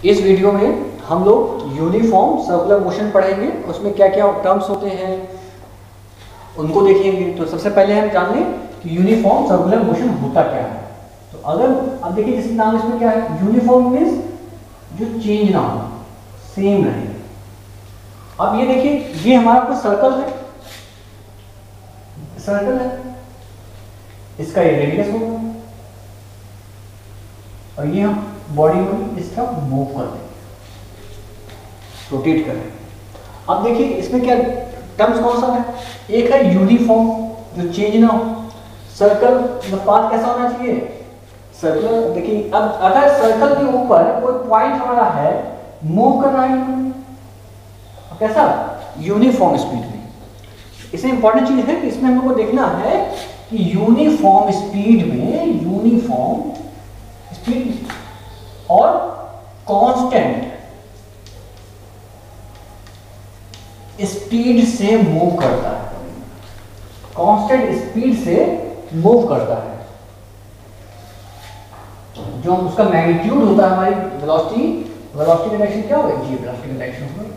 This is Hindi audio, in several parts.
इस वीडियो में हम लोग यूनिफॉर्म सर्कुलर मोशन पढ़ेंगे। उसमें क्या क्या टर्म्स होते हैं उनको देखेंगे। तो सबसे पहले हम जान लें कि यूनिफॉर्म सर्कुलर मोशन होता क्या है। तो अगर अब देखिए जिस नाम इसमें क्या है, यूनिफॉर्म मीन्स जो चेंज ना हो, सेम रहे। अब ये देखिए ये हमारा कुछ सर्कल है, सर्कल है, इसका ये रेडियस होगा और ये हम बॉडी को इस तरफ मूव कर देंगे, रोटेट करें। अब देखिए इसमें क्या टर्म्स कौन सा है, एक है यूनिफॉर्म जो चेंज ना हो, सर्कल मतलब पाथ कैसा होना चाहिए, सर्कुलर। देखिए अब अगर सर्कल के ऊपर कोई पॉइंट हमारा है, मूव करना है कैसा, यूनिफॉर्म स्पीड में। इसमें इंपॉर्टेंट चीज है कि इसमें हम लोग को देखना है कि यूनिफॉर्म स्पीड में, यूनिफॉर्म स्पीड और कांस्टेंट स्पीड से मूव करता है, कांस्टेंट स्पीड से मूव करता है। जो उसका मैग्नीट्यूड होता है हमारी वेलोसिटी, वेलोसिटी का डायरेक्शन क्या होगा, जी वेलोसिटी का डायरेक्शन होगा।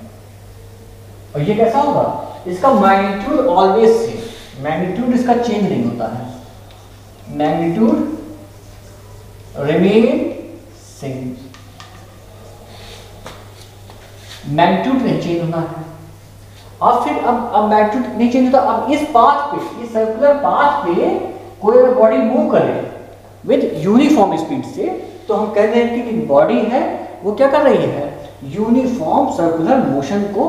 और ये कैसा होगा, इसका मैग्नीट्यूड ऑलवेज सेम, मैग्नीट्यूड इसका चेंज नहीं होता है, मैग्नीट्यूड रिमेन सेम, मैग्नीट्यूड नहीं चेंज होना है। अब फिर अब मैग्नीट्यूड नहीं चेंज होता। अब इस पाथ पे, इस सर्कुलर पाथ पे कोई अगर बॉडी मूव करे विद यूनिफॉर्म स्पीड से, तो हम कह रहे हैं कि बॉडी है वो क्या कर रही है, यूनिफॉर्म सर्कुलर मोशन को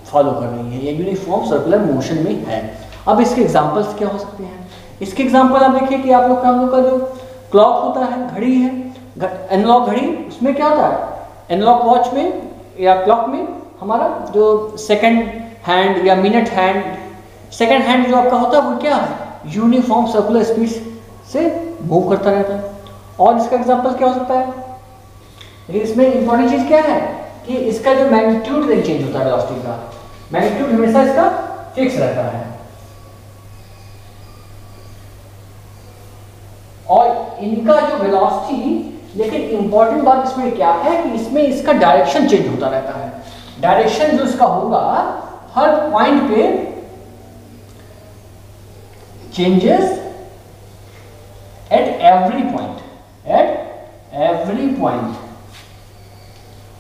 फॉलो कर रही है, ये यूनिफॉर्म सर्कुलर मोशन में है। अब इसके एग्जांपल्स क्या हो सकते हैं, इसके एग्जांपल आप देखिए कि आप लोग का जो क्लॉक होता है, घड़ी है, एनालॉग घड़ी, उसमें क्या होता है, एनालॉग वॉच में या क्लॉक में हमारा जो सेकंड हैंड या मिनट हैंड, सेकंड हैंड जो आपका होता है वो क्या है, यूनिफॉर्म सर्कुलर स्पीड से मूव करता रहता है। और इसका एग्जांपल क्या हो सकता है, लेकिन इसमें इंपॉर्टेंट चीज क्या है कि इसका जो मैग्नीट्यूड नहीं चेंज होता है, वेलोसिटी का मैग्नीट्यूड हमेशा इसका फिक्स रहता है। और इनका जो वेलोसिटी, लेकिन इंपॉर्टेंट बात इसमें क्या है कि इसमें इसका डायरेक्शन चेंज होता रहता है। डायरेक्शन जो इसका होगा हर पॉइंट पे changes at every point, at every point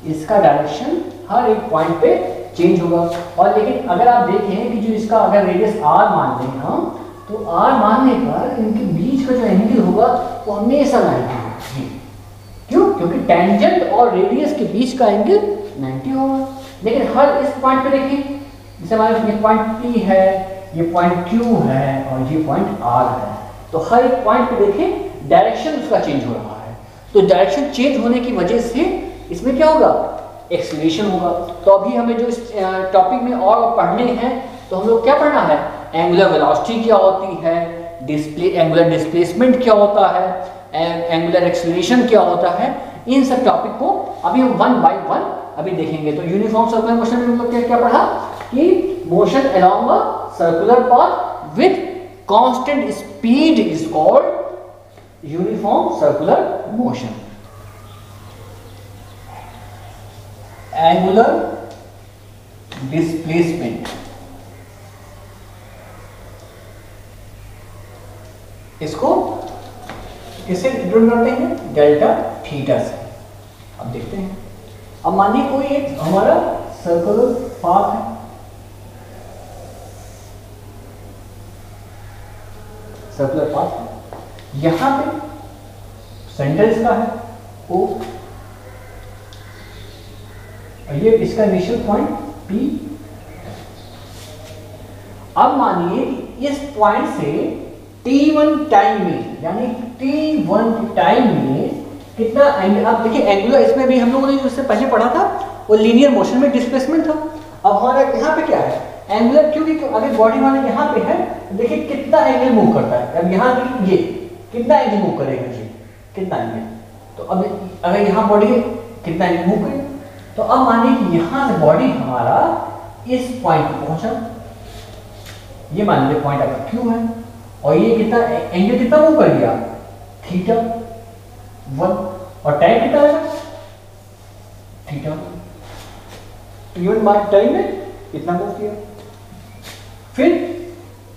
इसका डायरेक्शन हर एक पॉइंट पे चेंज होगा। और लेकिन अगर आप देखें कि जो इसका अगर रेडियस r मान लें हम, तो r मानने पर इनके बीच का जो एंगल होगा वो हमेशा 90 होगा। क्यों, क्योंकि टेंजेंट और रेडियस के बीच का एंगल 90 होगा। लेकिन हर इस पॉइंट पे देखिए, जैसे हमारे ये पॉइंट P है, ये पॉइंट Q है और ये पॉइंट R है, तो हर एक पॉइंट पे देखें डायरेक्शन उसका चेंज हो रहा है। तो डायरेक्शन चेंज होने की वजह से इसमें क्या होगा, एक्सीलरेशन होगा। तो अभी हमें जो इस टॉपिक में और पढ़ने हैं, तो हम लोग क्या पढ़ना है, एंगुलर वेलोसिटी क्या होती है, एंगुलर डिस्प्लेसमेंट क्या होता है, एंगुलर एक्सीलरेशन क्या होता है। इन सब टॉपिक को अभी हम वन बाय वन अभी देखेंगे। तो यूनिफॉर्म सर्कुलर मोशन में हम लोग क्या पढ़ा कि motion along a circular path with constant speed is called uniform circular motion. Angular displacement, इसको किससे डिनोट करते हैं, डेल्टा थीटा से। अब देखते हैं, अब मानिए कोई एक हमारा सर्कुलर पाथ है, सर्कुलर पाथ है, यहां पे सेंटर इसका है O, और ये इसका इनिशियल पॉइंट P। अब मानिए कि इस पॉइंट से T1 टाइम में, यानी T1 टाइम में कितना एंगल, आप देखिए एंगुलर, इसमें भी हम लोगों ने जिससे पहले पढ़ा था वो लीनियर मोशन में डिस्प्लेसमेंट था। अब हमारा यहाँ पे क्या है, एंगुलर, क्योंकि अगर बॉडी हमारे यहाँ पे है, देखिए कितना एंगल मूव करता है। अब यहाँ ये कितना एंगल मूव करेगा, ये कितना एंगल, तो अब अगर यहाँ बॉडी है कितना एंगल मूव करेगा। तो अब मानिए कि यहाँ से बॉडी हमारा इस पॉइंट पे पहुंचा, ये मान लीजिए पॉइंट आपका Q है, और ये कितना एंगल कितना मूव कर गया, थीटा 1, और टाइम कितना है, थीटा, यूनिट मार्क टाइम में कितना मूव किया। फिर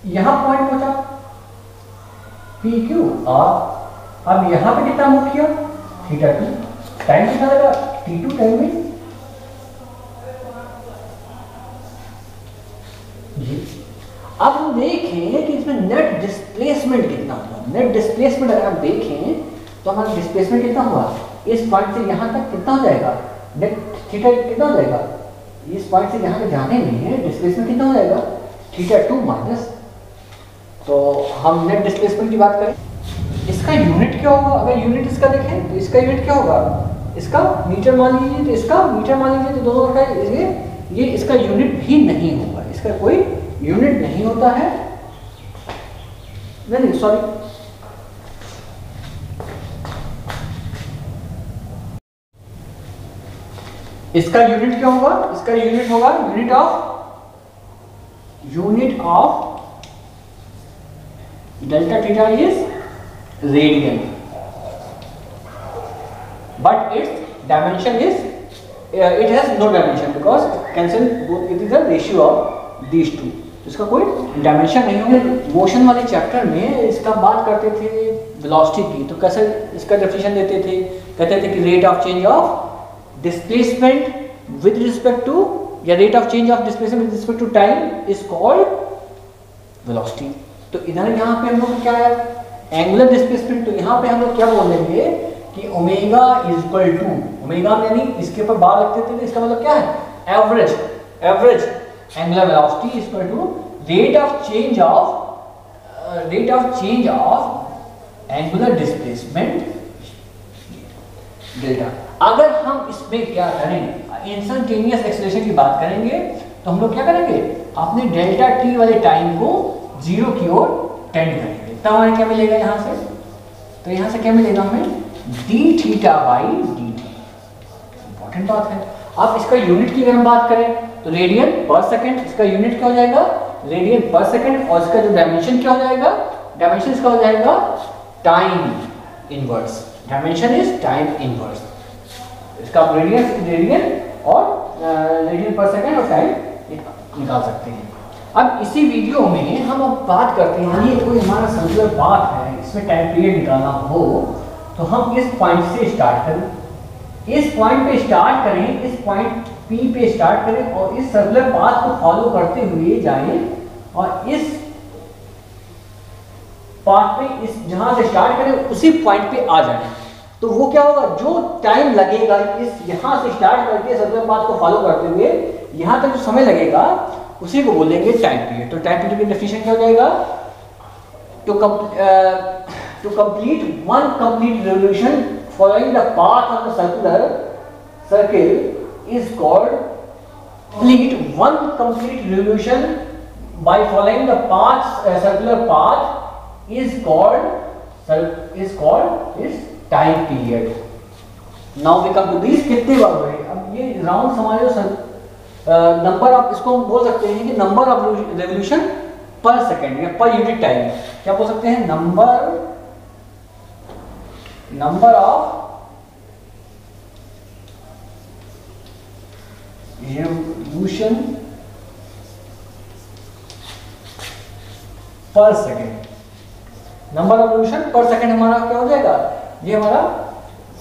यहां पॉइंट पहुंचा पी क्यू आर, अब यहां पे कितना मूव किया थीटा 2, टाइम कितना लगा t2 टाइम में जी। अब हम देखें कि इसमें नेट डिस्प्लेसमेंट कितना हुआ। नेट डिस्प्लेसमेंट अगर हम देखें तो हमारा डिस्प्लेसमेंट कितना हुआ, इस पॉइंट से यहां तक कितना हो जाएगा, नेट थीटा कितना हो जाएगा, इस पॉइंट से यहां तक जाने में डिस्प्लेसमेंट कितना हो जाएगा थीटा 2 माइनस। तो हम नेट डिस्प्लेसमेंट की बात करें, इसका यूनिट क्या होगा, अगर यूनिट इसका देखें तो इसका यूनिट क्या होगा, इसका मीटर मान लीजिए तो इसका मीटर मान लीजिए, तो दोनों का ये इसका यूनिट भी नहीं होगा, इसका कोई यूनिट नहीं होता है, नहीं सॉरी, इसका यूनिट क्या होगा, इसका यूनिट होगा unit of delta theta is radian, but it's dimension is it has no dimension because cancel both, it is a ratio of these two, इसका कोई डायमेंशन नहीं होगा। मोशन वाले चैप्टर में इसका बात करते थे वेलोसिटी की, तो कैसे इसका डेफिनेशन देते थे, कहते थे कि rate of change of displacement with respect to, या rate of change of displacement with respect to time is called velocity. तो इधर यहाँ पे हम लोग क्या है एंगुलर डिस्प्लेसमेंट, तो यहाँ पे हम लोग क्या बोलेंगे कि omega is equal to, omega यानी इसके ऊपर बार रखते थे, इसका मतलब क्या है average angular velocity is equal to rate of change of angular displacement delta. अगर हम इसमें क्या करें इंस्टेंटेनियस एक्सेलरेशन की बात करेंगे तो हम लोग क्या करेंगे अपने डेल्टा टी वाले टाइम को जीरो की ओर टेंड करेंगे, तब हमें क्या मिलेगा यहाँ से, तो यहाँ से क्या मिलेगा हमें D theta by D T. Important बात है। अब इसका यूनिट की अगर हम बात करें तो रेडियन पर सेकंड, इसका यूनिट क्या हो जाएगा रेडियन पर सेकंड, और इसका जो डायमेंशन क्या हो जाएगा, डायमेंशन इसका हो जाएगा time inverse, dimension is time inverse, इसका रेडियन और रेडियन पर सेकंड और टाइम निकाल सकते हैं। अब इसी वीडियो में हम अब बात करते हैं, ये कोई हमारा सर्कुलर पाथ है, इसमें टाइम पीरियड निकालना हो तो हम इस पॉइंट से स्टार्ट करें, इस पॉइंट पे स्टार्ट करें, इस पॉइंट P पे स्टार्ट करें और इस सर्कुलर पाथ को फॉलो करते हुए जाएं और इस पाथ पे इस जहां से स्टार्ट करें उसी पॉइंट पे आ जाएं। तो वो क्या होगा, जो टाइम लगेगा इस यहां से स्टार्ट करके सर्कुलर पाथ को फॉलो करते हुए यहां तक जो समय लगेगा उसी को बोलेंगे टाइम पीरियड। तो टाइम पीरियड की डेफिनेशन क्या हो जाएगा, to complete one complete revolution following the path of the circle is called complete one complete revolution by following the circular path is called time period. Now we come to these, कितने बार हुए, अब ये राउंड हमारे नंबर ऑफ, इसको हम बोल सकते हैं कि नंबर ऑफ रेवोल्यूशन पर सेकेंड या पर यूनिट टाइम, क्या बोल सकते हैं नंबर ऑफ रेवोल्यूशन पर सेकेंड। नंबर ऑफ रेवोल्यूशन पर सेकेंड हमारा क्या हो जाएगा, ये हमारा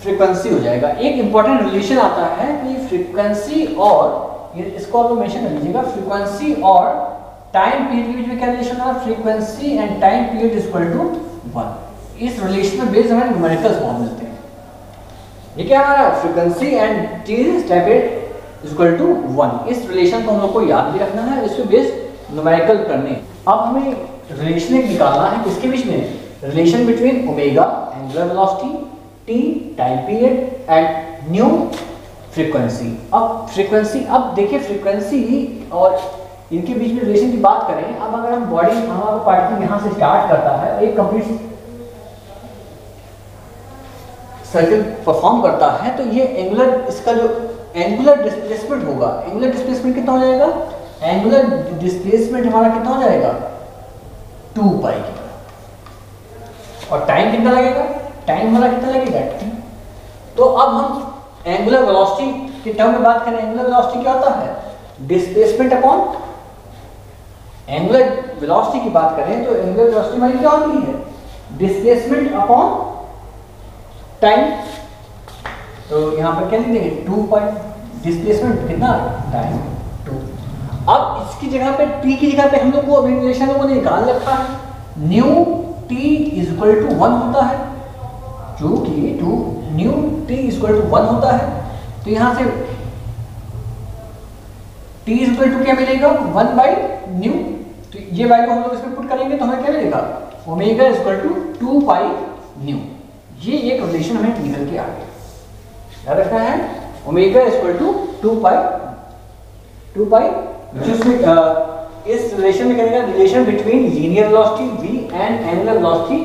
फ्रीक्वेंसी हो जाएगा। एक इंपॉर्टेंट रिलेशन आता है कि फ्रीक्वेंसी और, ये इसको आप मेंशन कर लीजिएगा, फ्रीक्वेंसी और टाइम पीरियड के बीच में क्या रिलेशन है, frequency and time period is equal to 1। इस रिलेशन में बेस्ड हमें न्यूमेरिकल्स फॉर्म मिलते हैं। ये क्या हमारा frequency and time period is equal to 1। इस रिलेशन को हम लोग को याद भी रखना है, इसको बेस्ड न्यूमेरिकल करने। अब हमें रिलेशन निकालना है किसके बीच में, relation between omega angular velocity, T time period and new frequency. अब फ्रीक्वेंसी, अब देखिए फ्रीक्वेंसी और इनके बीच में रिलेशन की बात करें। अब अगर हम बॉडी, हमारा पार्टिकल यहाँ से स्टार्ट करता है, एक कंप्लीट सर्किल परफॉर्म करता है, तो ये एंगुलर, इसका जो एंगुलर डिस्प्लेसमेंट होगा, एंगुलर डिस्प्लेसमेंट कितना हो जाएगा, एंगुलर डिस्प्लेसमेंट हमारा कितना हो जाएगा 2 पाई की, और टाइम कितना लगेगा, टाइम हमारा कितना लगेगा t। तो अब हम एंगुलर वेलोसिटी के टर्म में बात करें, एंगुलर वेलोसिटी क्या होता है? डिस्प्लेसमेंट अपॉन, एंगुलर वेलोसिटी की बात करें तो एंगुलर वेलोसिटी हमारी क्या होती है? Displacement upon time. तो यहां पर क्या लिख देंगे? 2 पाई, डिस्प्लेसमेंट कितना? टाइम 2। अब इसकी जगह पे t की जगह पे हम लोग को अभी रिलेशन लोगों ने निकाल रखा है, nu t is equal to 1 होता है, जो कि nu t is equal to 1 होता है। तो यहां से t इज इक्वल टू क्या मिलेगा? 1 बाई न्यू। तो ये वैल्यू हम लोग इसमें पुट करेंगे तो हमें क्या मिलेगा? Omega is equal to 2 pi nu. ये एक रिलेशन हमें निकल के आ गया, याद रखना है, ओमेगा इज इक्वल टू 2 पाई, जिसमें इस रिलेशन में करेंगे relation between linear velocity v and angular velocity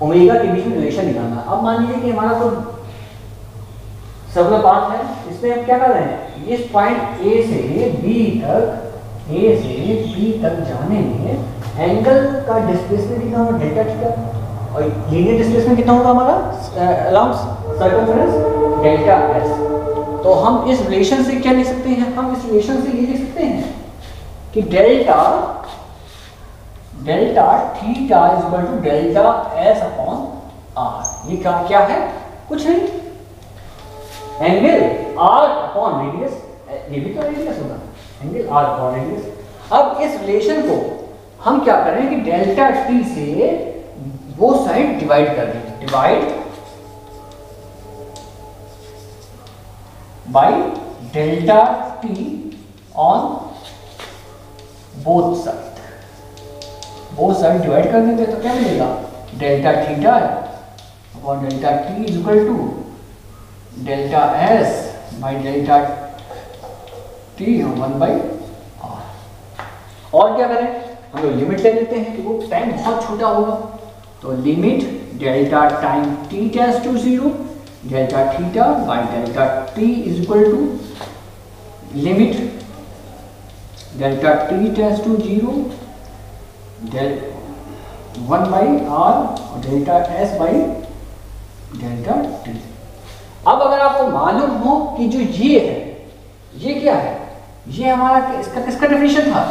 omega के बीच में रिलेशन निकालना। अब मान लीजिए कि हमारा तो सर्कुलर पाथ है, इसमें हम क्या कर रहे हैं? इस पॉइंट A से B तक जाने में एंगल का डिस्प्लेसमेंट कितना होगा? Delta theta. और लीनियर डिस्प्लेसमेंट कितना होगा हमारा अराउंड सर्कमफेरेंस? Delta s। तो हम इस रिलेशन से क्या लिख सकते हैं? हम इस रिलेशन से ये लिख सकते हैं कि delta theta is equal to delta s upon r। ये क्या है? कुछ नहीं, एंगल r अपॉन रेडियस, ये भी तो रेडियस होगा, एंगल r अपॉन रेडियस। अब इस रिलेशन को हम क्या करें कि डेल्टा t से वो साइड डिवाइड कर दें, divide by delta t on both side divide कर देंगे तो क्या मिलेगा? Delta theta upon delta t is equal to delta s by delta t 1 by r। और क्या करें? हम लोग लिमिट ले लेते हैं कि वो टाइम बहुत छोटा होगा, तो limit delta time t tends to 0, delta theta by delta t is equal to limit delta t tends to 0, 1 by r और delta s by delta t। अब अगर आपको मालूम हो कि जो ये है, ये क्या है? ये हमारा इसका किसका डेफिनेशन था?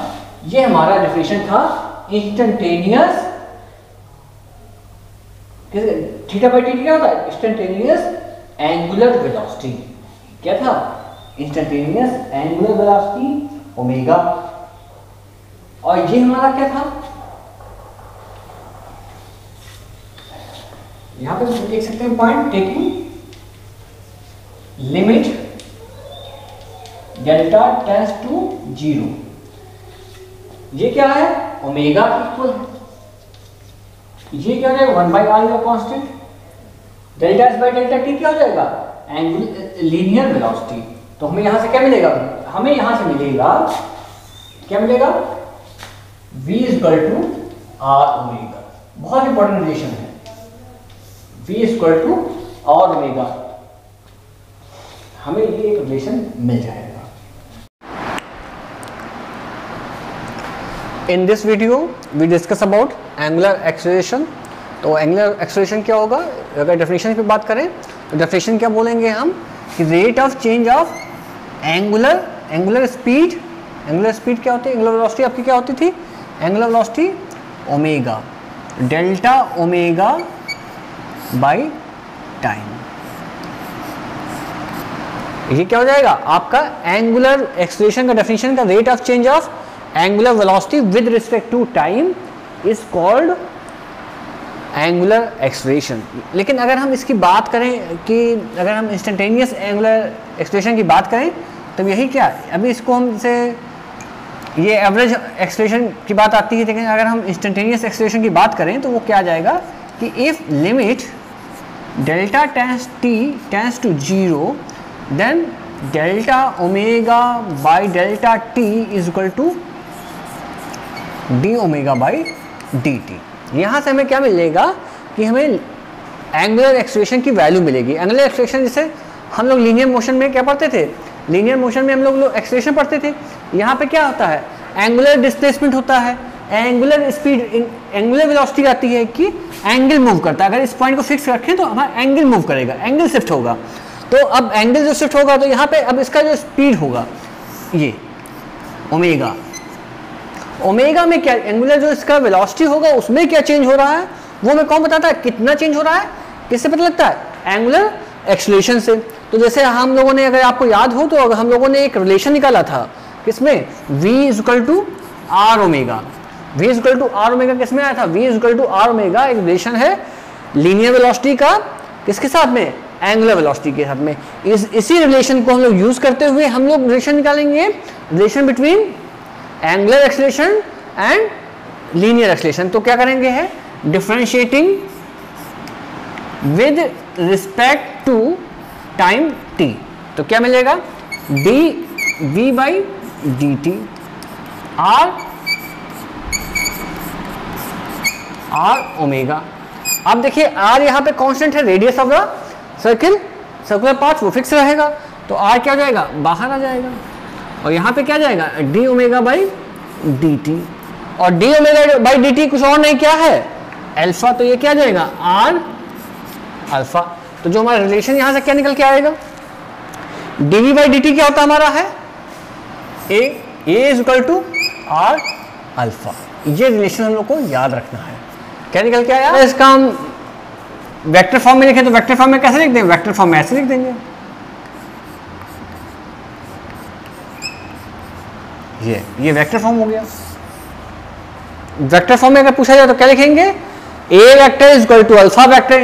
ये हमारा डेफिनेशन था इंस्टेंटेनियस, थीटा बाई टी क्या होता है? Instantaneous angular velocity. क्या था? Instantaneous angular velocity omega. और ये हमारा क्या था? यहां पे देख सकते हैं point, taking limit delta tends to 0। ये क्या है? ओमेगा इक्वल, ये क्या हो जाएगा? 1 बाई आर का constant, delta S by delta T क्या हो जाएगा? Angular linear velocity. तो हमें यहां से क्या मिलेगा? हमें यहां से मिलेगा, क्या मिलेगा? v is equal to r omega. बहुत इंपॉर्टेंट रिलेशन है, v is equal to r omega. हमें ये एक रिलेशन मिल जाएगा। In this video we discuss about angular acceleration। तो एंगुलर एक्सेलरेशन क्या होगा? अगर डेफिनेशन पे बात करें तो डेफिनेशन क्या बोलेंगे हम कि rate of change of angular speed. Angular speed क्या होती है? एंगुलर वेलोसिटी आपकी क्या होती थी? Angular velocity omega, delta omega by time. ये क्या हो जाएगा आपका? एंगुलर एक्सेलरेशन का डेफिनेशन का rate of change of angular velocity with respect to time is called angular acceleration. लेकिन अगर हम इसकी बात करें कि अगर हम इंस्टेंटेनियस एंगुलर एक्सेलरेशन की बात करें तो यही क्या, अभी इसको हम से ये एवरेज एक्सेलरेशन की बात आती है, लेकिन अगर हम इंस्टेंटेनियस एक्सेलरेशन की बात करें तो वो क्या आ जाएगा कि if limit delta tends to 0 then delta omega by delta t is equal to d omega by D t. यहाँ से हमें क्या मिलेगा कि हमें एंगुलर एक्सेलरेशन की वैल्यू मिलेगी। एंगुलर एक्सेलरेशन जैसे हम लोग लीनियर मोशन में क्या पढ़ते थे? लीनियर मोशन में हम लोग एक्सेलरेशन पढ़ते थे। यहाँ पे क्या होता है? एंगुलर डिस्प्लेसमेंट होता है, एंगुलर स्पीड, एंगुलर वेलोसिटी आती है कि एंगल मूव करता है। अगर इस पॉइंट को फिक्स रखें तो हमारा एंगल मूव करेगा, एंगल शिफ्ट होगा। तो अब एंगल जो शिफ्ट होगा तो यहाँ पे अब इसका जो स्पीड होगा ये ओमेगा, ओमेगा में क्या एंगुलर जो इसका वेलोसिटी होगा उसमें क्या चेंज हो रहा है वो मैं कौन बताता है, कितना चेंज हो रहा है, किससे पता लगता है, एंगुलर एक्सेलरेशन से। तो जैसे हम लोगों ने, अगर आपको याद हो तो हम लोगों ने एक रिलेशन निकाला था किसमें, v equal to r omega, v equal to r omega किसमें आया था, v equal to r omega एक रिलेशन है लीनियर वेलोसिटी का किसके साथ में, एंगुलर वेलोसिटी के साथ में। इसी रिलेशन को हम लोग यूज करते हुए हम लोग रिलेशन निकालेंगे, relation between angular acceleration and linear acceleration. तो क्या करेंगे है, differentiating with respect to time t, तो क्या मिलेगा, d v by D t r omega. अब देखिए r यहाँ पे कांस्टेंट है, radius of the circle, circular path वो फिक्स रहेगा, तो r क्या हो जाएगा, बाहर आ जाएगा, और यहाँ पे क्या जाएगा, D omega by D T, और D omega by D T कुछ और नहीं क्या है, अल्फा, तो ये क्या जाएगा आर अल्फा। तो जो हमारा रिलेशन यहाँ से क्या निकल के आएगा, डीवी बाई डी टी क्या होता हमारा है, A is equal to R alpha. ये रिलेशन हम लोग को याद रखना है। क्या निकल के आया, इसका हम वेक्टर फॉर्म में लिखें तो वेक्टर फॉर्म में कैसे लिख देंगे, वेक्टर फॉर्म में ऐसे लिख देंगे, ये वेक्टर फॉर्म हो गया। वेक्टर फॉर्म में अगर पूछा जाए तो क्या लिखेंगे, A vector is equal to alpha vector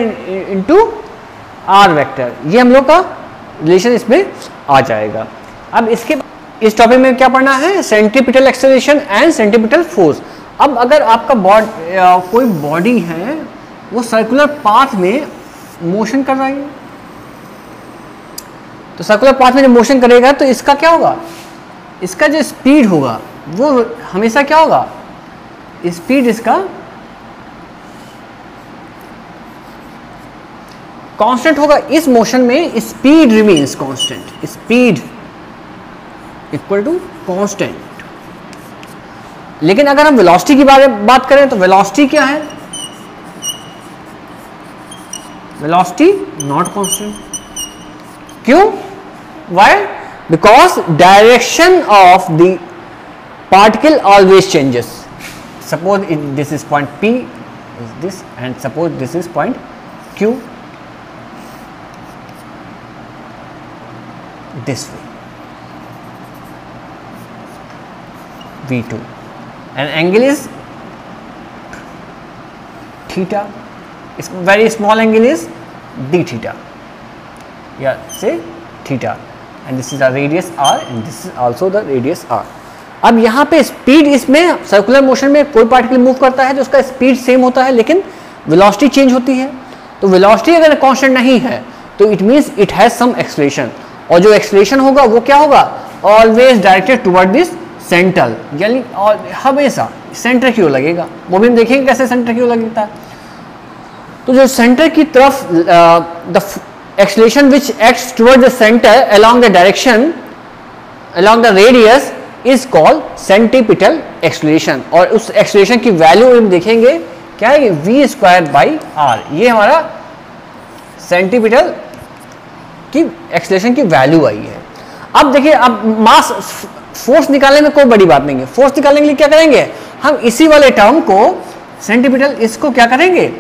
into R vector, ये हम लोग का रिलेशन इसमें आ जाएगा। अब इसके इस टॉपिक में क्या पढ़ना है, centripetal acceleration and centripetal force. अब अगर आपका कोई बॉडी है वो सर्कुलर पाथ में मोशन कर रही है, तो सर्कुलर पाथ में जब मोशन करेगा तो इसका क्या होगा, इसका जो स्पीड होगा वो हमेशा क्या होगा, स्पीड इसका कांस्टेंट होगा। इस मोशन में speed remains constant, speed equal to constant. लेकिन अगर हम वेलोसिटी की बात करें तो वेलोसिटी क्या है, वेलोसिटी नॉट कांस्टेंट। क्यों, why, because direction of the particle always changes. Suppose this is point P is this, and suppose this is point Q, this way V2, and angle is theta, very small angle is d theta, yeah, say theta, and this is the radius r and this is also the radius r. अब यहाँ पे स्पीड, इसमें सर्कुलर मोशन में कोई पार्टिकल मूव करता है तो उसका स्पीड सेम होता है लेकिन वेलोसिटी चेंज होती है। तो वेलोसिटी अगर कांस्टेंट नहीं है तो it means it has some acceleration, और जो एक्सेलरेशन होगा वो क्या होगा, always directed toward this center, यानी हमेशा सेंटर की ओर लगेगा। वो भी हम देखेंगे कैसे सेंटर की ओर लगता है। तो जो सेंटर की तरफ the acceleration which acts toward the centre along the direction along the radius is called centripetal acceleration, और उस एक्सेलरेशन की वैल्यू हम देखेंगे क्या है, v स्क्वायर बाई आर, ये हमारा सेंट्रीपिटल की एक्सेलरेशन की वैल्यू आई है। अब देखिए, अब मास फोर्स निकालने में कोई बड़ी बात नहीं है। फोर्स निकालने के लिए क्या करेंगे, हम इसी वाले टर्म को सेंट्रीपिटल, इसको क्या करेंगे,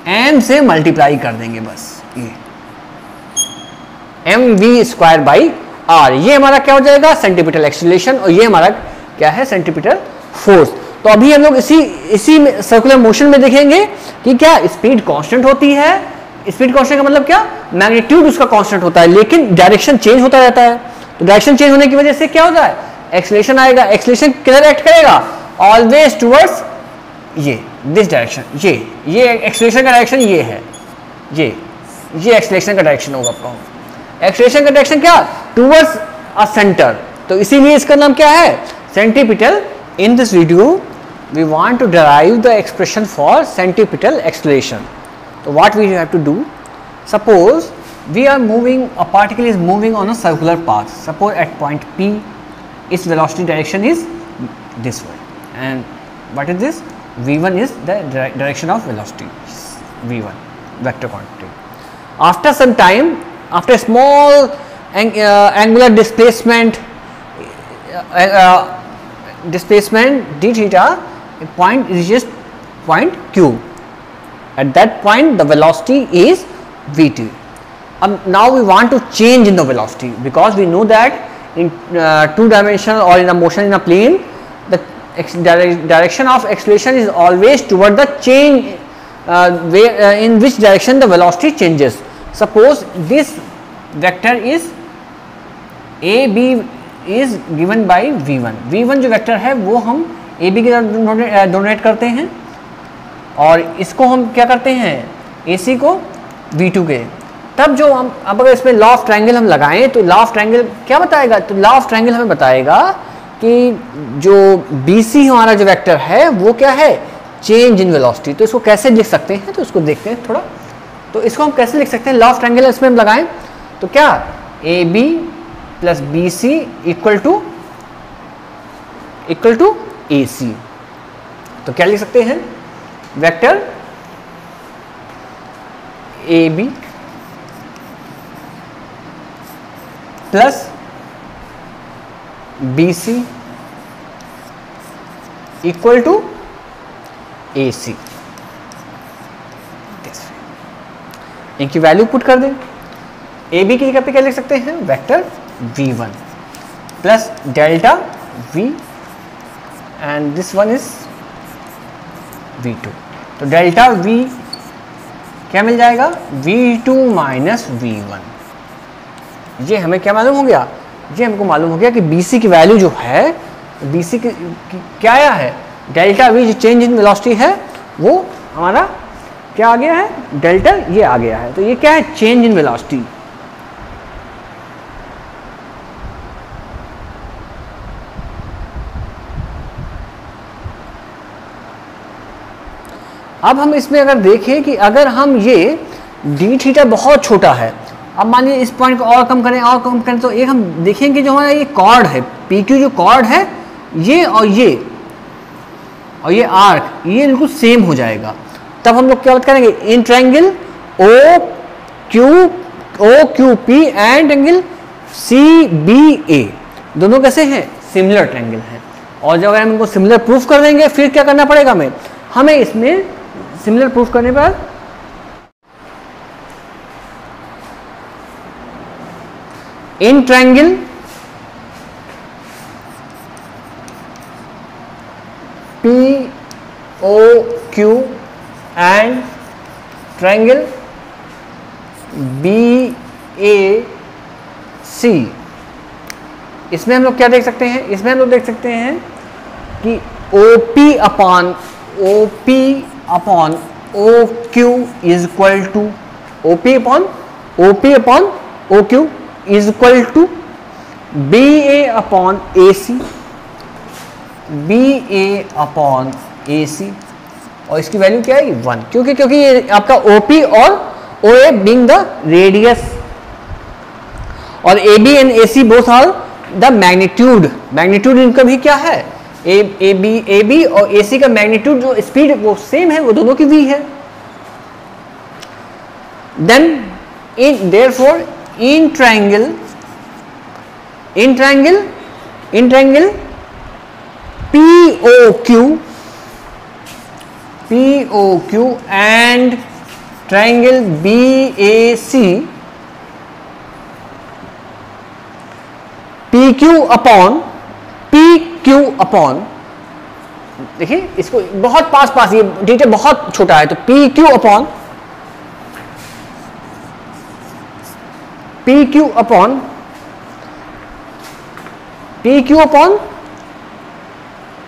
m से मल्टीप्लाई कर देंगे, बस ये mv स्क्वायर बाई आर, ये हमारा क्या हो जाएगा, सेंट्रीपिटल एक्सेलरेशन, और ये हमारा क्या है, सेंट्रीपिटल फोर्स। तो अभी हम लोग इसी सर्कुलर मोशन में देखेंगे कि क्या स्पीड कांस्टेंट होती है। स्पीड कांस्टेंट का मतलब क्या, मैग्नीट्यूड उसका कांस्टेंट होता है लेकिन डायरेक्शन चेंज होता रहता है। तो डायरेक्शन चेंज होने की वजह से क्या होता है, एक्सेलरेशन आएगा। एक्सेलरेशन किधर एक्ट करेगा, ऑलवेज टुवर्ड्स ये दिस डायरेक्शन, ये एक्सेलरेशन का डायरेक्शन ये है, ये एक्सेलरेशन का डायरेक्शन होगा आपका। एक्सेलरेशन का डायरेक्शन क्या, टुवर्ड्स अ सेंटर, तो इसीलिए इसका नाम क्या है, centripetal. In this video we want to derive the expression for centripetal acceleration. तो what we have to do, suppose we are moving, a particle is moving on a circular path, suppose at point P, its velocity direction is this way, and what is this, v1 is the direction of velocity, v1 vector quantity. After some time after small angular displacement d theta, a point reaches point q. At that point the velocity is vt. Now we want to change in the velocity, because we know that in two dimensional or in a motion in a plane, the direction of acceleration is always toward the change in which direction the velocity changes. Suppose this vector is a b is given by v1. v1 जो वेक्टर है वो हम a b की तरफ डोनेट करते हैं, और इसको हम क्या करते हैं ac को v2 के. तब जो हम अब अगर इसमें लॉ ऑफ ट्रायंगल हम लगाएं तो लॉ ऑफ ट्रायंगल क्या बताएगा, तो लॉ ऑफ ट्रायंगल हमें बताएगा कि जो BC हमारा जो वेक्टर है वो क्या है, चेंज इन वेलोसिटी. तो इसको कैसे लिख सकते हैं, तो इसको देखते हैं थोड़ा. तो इसको हम कैसे लिख सकते हैं, लॉ ऑफ ट्रायंगल इसमें हम लगाएं तो क्या AB plus BC equal to AC. तो क्या लिख सकते हैं, vector AB plus BC equal to AC. इनकी वैल्यू पुट कर दें. AB की जगह पे क्या लिख सकते हैं, vector V1 plus delta V and this one is V2. तो डेल्टा V क्या मिल जाएगा, V2 माइनस V1. ये हमें क्या मालूम हो गया, ये हमको मालूम हो गया कि BC की वैल्यू जो है, BC की क्या आया है, डेल्टा V जो चेंज इन वेलोसिटी है वो हमारा क्या आ गया है, डेल्टा ये आ गया है. तो ये क्या है, चेंज इन वेलोसिटी. अब हम इसमें अगर देखें कि अगर हम ये d थीटा बहुत छोटा है, अब मान लीजिए इस पॉइंट को और कम करें तो एक हम देखेंगे जो हमारा ये कॉर्ड है PQ, जो कॉर्ड है ये और ये आर्क ये बिल्कुल सेम हो जाएगा. तब हम लोग क्या बात करेंगे, in triangle OQP and angle CBA दोनों कैसे हैं, सिमिलर ट्रायंगल हैं. और जब अगर हम इनको सिमिलर प्रूफ कर देंगे, फिर क्या करना पड़ेगा हमें इसमें सिमिलर प्रूफ करने पर in triangle POQ and triangle BAC, इसमें हम लोग क्या देख सकते हैं, इसमें हम लोग देख सकते हैं कि OP upon OQ is equal to OP upon OQ is equal to BA upon AC, और इसकी वैल्यू क्या है 1, क्योंकि ये आपका OP और OA being the radius और AB and AC both are the magnitude इनका भी क्या है, AB और AC का मैग्नीट्यूड जो स्पीड वो सेम है, वो दोनों की V है. Then therefore in triangle POQ and triangle BAC, PQ upon देखिए इसको बहुत पास ये डिटेल बहुत छोटा है, तो PQ upon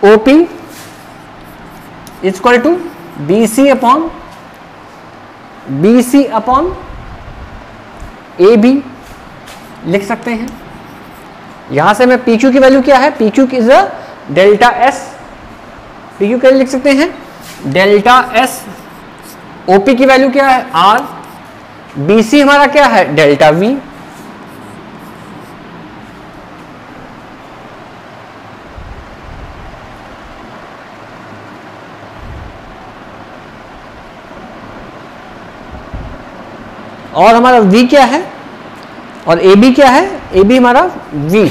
OP is equal to BC upon AB लिख सकते हैं. यहां से मैं PQ की वैल्यू क्या है, PQ की इज डेल्टा S, PQ क्या लिख सकते हैं, डेल्टा S. OP की वैल्यू क्या है R, BC हमारा क्या है डेल्टा V. और हमारा V क्या है, और ए बी क्या है, ए बी हमारा v।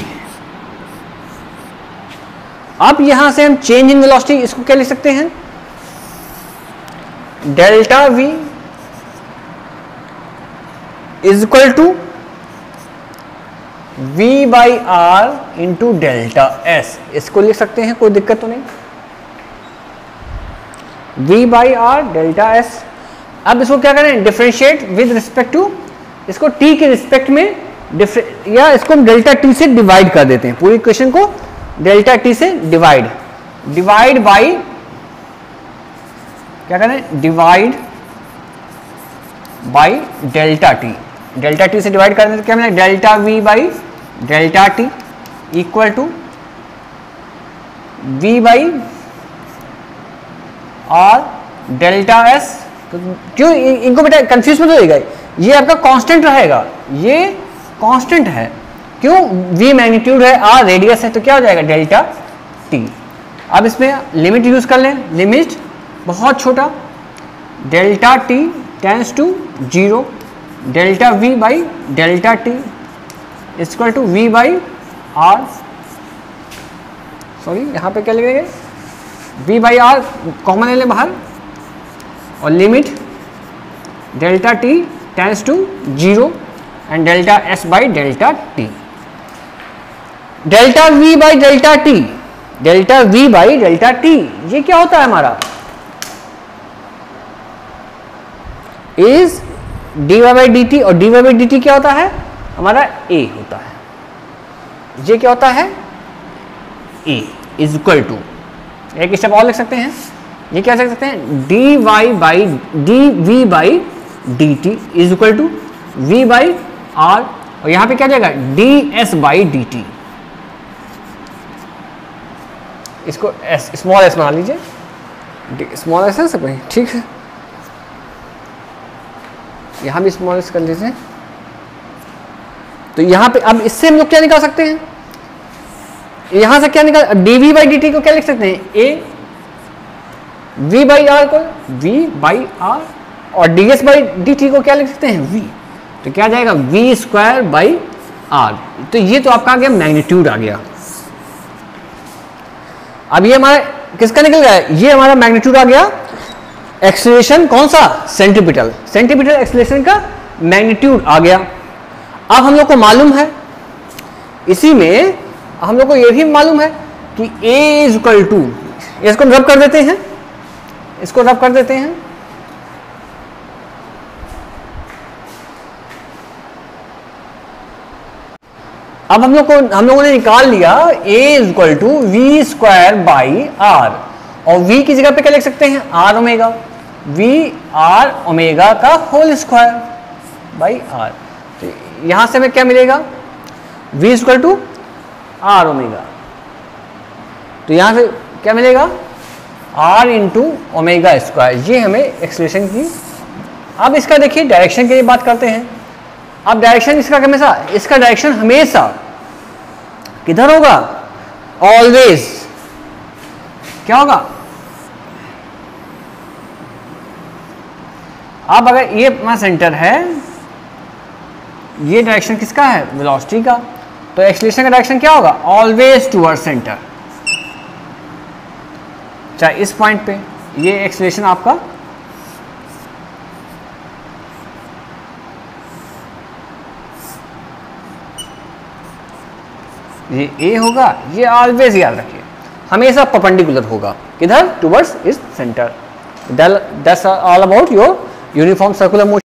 अब यहां से हम चेंज इन वेलोसिटी इसको क्या लिख सकते हैं, delta v is equal to v by r into delta s, इसको लिख सकते हैं, कोई दिक्कत तो नहीं, v by r delta s. अब इसको क्या करें, डिफरेंशिएट विद रिस्पेक्ट टू, इसको t के रिस्पेक्ट में या इसको हम डेल्टा t से डिवाइड कर देते हैं, पूरी इक्वेशन को डेल्टा t से डिवाइड बाई क्या करें, डिवाइड बाई डेल्टा t से डिवाइड करने से क्या मिलेगा, delta v by delta t equal to v by r delta s. क्यों इनको बेटा कंफ्यूज मत होइएगा, ये आपका कांस्टेंट रहेगा, ये कांस्टेंट है, क्यों, v मैग्नीट्यूड है, r रेडियस है, तो क्या हो जाएगा डेल्टा t। अब इसमें लिमिट यूज कर लें, लिमिट बहुत छोटा, delta t tends to 0, delta v by delta t equal to v by r, sorry यहाँ पे क्या लगेगा, v बाई आर कॉमन ले लें बाहर, और limit delta t tends to 0 and delta s by delta t, delta v by delta t, delta v by delta t ये क्या होता है हमारा, इज dy बाई dt, और dy बाई dt क्या होता है हमारा a होता है, ये क्या होता है a इज इक्वल टू, एक स्टेप और लिख सकते हैं, ये क्या लिख सकते हैं, dy by dv by dt is equal to v by r, और यहां पे क्या जाएगा ds बाई dt, इसको s स्मॉल s बना लीजिए, स्मॉल s है सब ठीक है, यहां भी स्मॉल s कर लीजिए। तो यहां पे अब इससे हम लोग क्या निकाल सकते हैं, यहां से क्या निकाल, dv बाई dt को क्या लिख सकते हैं, a, v बाई आर को v बाई आर, और ds बाई dt को क्या लिख सकते हैं v, तो क्या जाएगा v स्क्वायर बाई आर। तो ये तो आपका आ गया मैग्नीट्यूड आ गया। अब ये हमारा किसका निकल गया, ये हमारा मैग्नीट्यूड आ गया, एक्सेलरेशन कौन सा, सेंट्रीपिटल एक्सेलरेशन का मैग्नीट्यूड आ गया। अब हम लोग को मालूम है, इसी में हम लोग को ये भी मालूम है कि a इज इक्वल टू, इसको रब कर देते हैं, इसको रब कर देते हैं, अब हम लोगों ने निकाल लिया a is equal to v square by r, और v की जगह पे क्या लिख सकते हैं, r omega, v r omega का होल स्क्वायर बाई आर। तो यहां से हमें क्या मिलेगा, v equal to r omega, तो यहां से क्या मिलेगा, r इंटू ओमेगा स्क्वायर, ये हमें एक्सेलरेशन की। अब इसका देखिए डायरेक्शन की बात करते हैं। अब डायरेक्शन इसका डायरेक्शन हमेशा किधर होगा, ऑलवेज क्या होगा, अब अगर ये अपना सेंटर है, ये डायरेक्शन किसका है, वेलोसिटी का, तो एक्सेलरेशन का डायरेक्शन क्या होगा, ऑलवेज टुवर्ड सेंटर, चाहे इस पॉइंट पे ये एक्सेलरेशन आपका ये a होगा, ये ऑलवेज याद रखिए हमेशा परपेंडिकुलर होगा, किधर, टुवर्ड्स इस centre. That's all about your uniform circular motion.